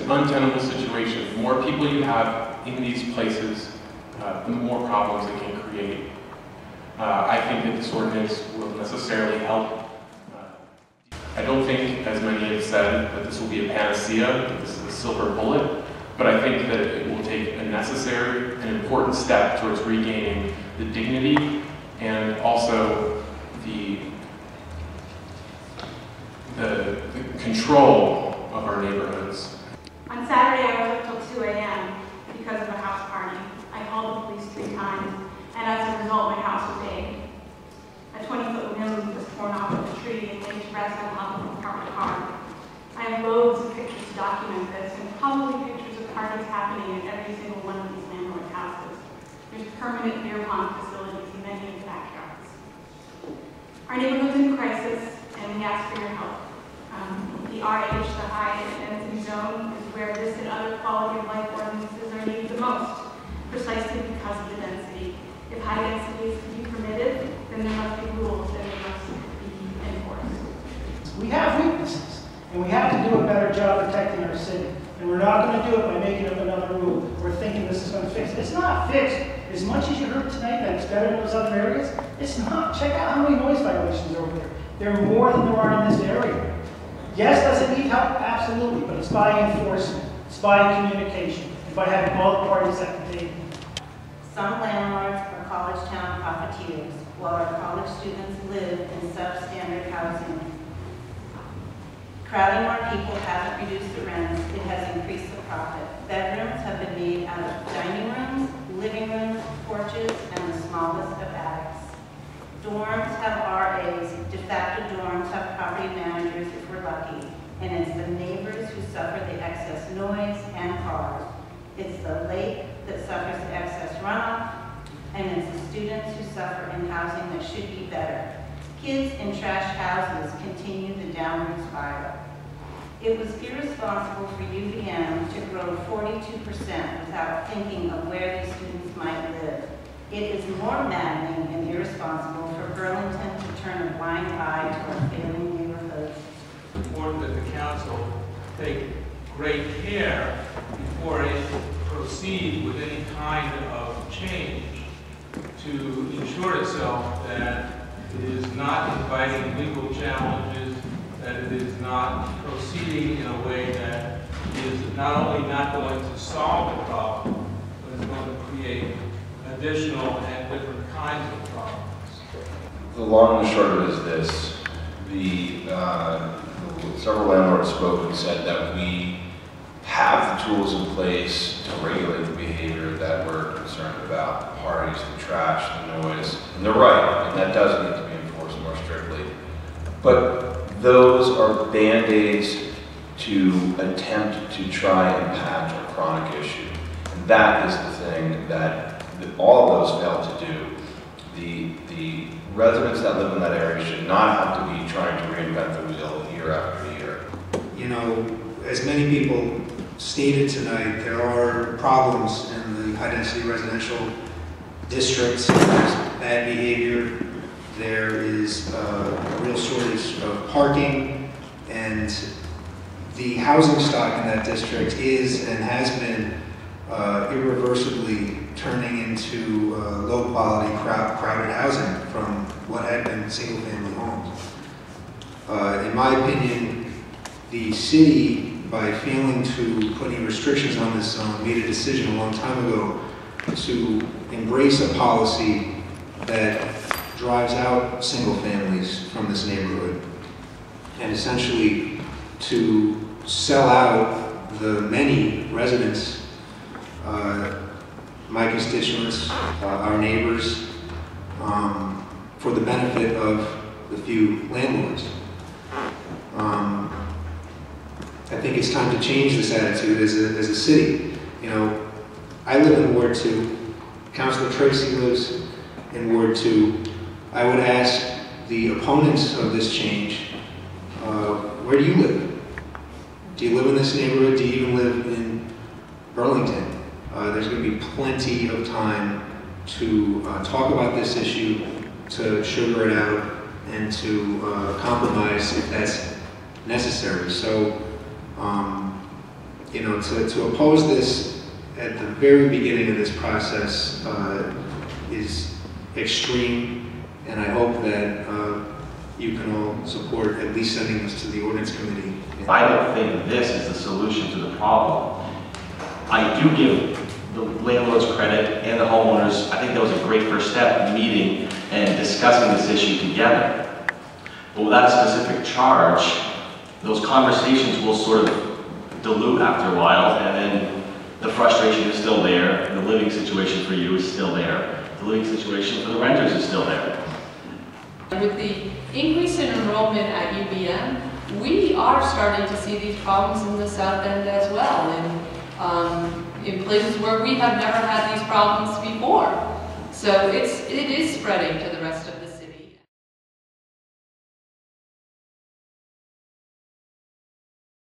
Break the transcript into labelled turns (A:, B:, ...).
A: an untenable situation. The more people you have in these places, the more problems it can create. I think that this ordinance will necessarily help. I don't think, as many have said, that this will be a panacea, that this is a silver bullet, but I think that it will take a necessary and important step towards regaining the dignity and also the control of our neighborhoods.
B: On Saturday, I was up till 2 a.m. because of a house party. I called the police 3 times, and as a result, my house was paid. A 20-foot limb was torn off of the tree and laid to rest on top of a parked car. I have loads of pictures to document this, and probably pictures of parties happening in every single one of these landlord houses. There's permanent beer pong facilities in many of the backyards. Our neighborhood's in crisis, and we ask for your help. The RH, the high density zone, is where this and other quality of life ordinances are needed the most, precisely because of the density. If high densities can be permitted, then there must be rules and they must be enforced.
C: We have weaknesses, and we have to do a better job protecting our city. And we're not going to do it by making up another rule. We're thinking this is going to fix it. It's not fixed. As much as you heard tonight that it's better than those other areas, it's not. Check out how many noise violations are over there. There are more than there are in this area. Yes, does it need help? Absolutely, but it's by enforcement, it's by communication, and by having all the parties at the table.
D: Some landlords are college town profiteers, while our college students live in substandard housing. Crowding more people hasn't reduced the rents, it has increased the profit. Bedrooms have been made out of dining rooms, living rooms, porches, and the smallest of attics. Dorms have RAs, de facto dorms have property managers if we're lucky, and it's the neighbors who suffer the excess noise and cars. It's the lake that suffers the excess runoff, and it's the students who suffer in housing that should be better. Kids in trashed houses continue the downward spiral. It was irresponsible for UVM to grow 42% without thinking of where these students might live. It is more maddening and irresponsible for Burlington to turn a blind eye to our failing neighborhoods.
E: It's important that the council take great care before it proceed with any kind of change to ensure itself that it is not inviting legal challenges, that it is not proceeding in a way that is not only not going to solve the problem, but is going to create additional and different kinds of problems.
F: The long and the short of it is this. Several landlords spoke and said that we have the tools in place to regulate the behavior that we're concerned about, the parties, the trash, the noise, and they're right, and that does need to be enforced more strictly. But those are band-aids to attempt to try and patch a chronic issue. And that is the thing that all of those fail to do. The residents that live in that area should not have to be trying to reinvent the wheel year after year.
G: You know, as many people stated tonight, there are problems in the high-density residential districts. There's bad behavior. There is a real shortage of parking, and the housing stock in that district is and has been irreversibly turning into low-quality, crowded housing from what had been single-family homes. In my opinion, the city, by failing to put any restrictions on this zone, made a decision a long time ago to embrace a policy that drives out single families from this neighborhood, and essentially to sell out the many residents, my constituents, our neighbors, for the benefit of the few landlords. I think it's time to change this attitude as a city. You know, I live in Ward 2. Councilor Tracy lives in Ward 2. I would ask the opponents of this change, where do you live? Do you live in this neighborhood? Do you even live in Burlington? There's going to be plenty of time to talk about this issue, to sugar it out, and to compromise if that's necessary. So you know, to oppose this at the very beginning of this process is extreme, and I hope that you can all support at least sending this to the ordinance committee.
H: I don't think this is the solution to the problem. I do give the landlords credit and the homeowners. I think that was a great first step, meeting and discussing this issue together. But without a specific charge, those conversations will sort of dilute after a while, and then the frustration is still there, the living situation for you is still there, the living situation for the renters is still there.
I: With the increase in enrollment at UVM, we are starting to see these problems in the South End as well, and in places where we have never had these problems before. So it is spreading to the rest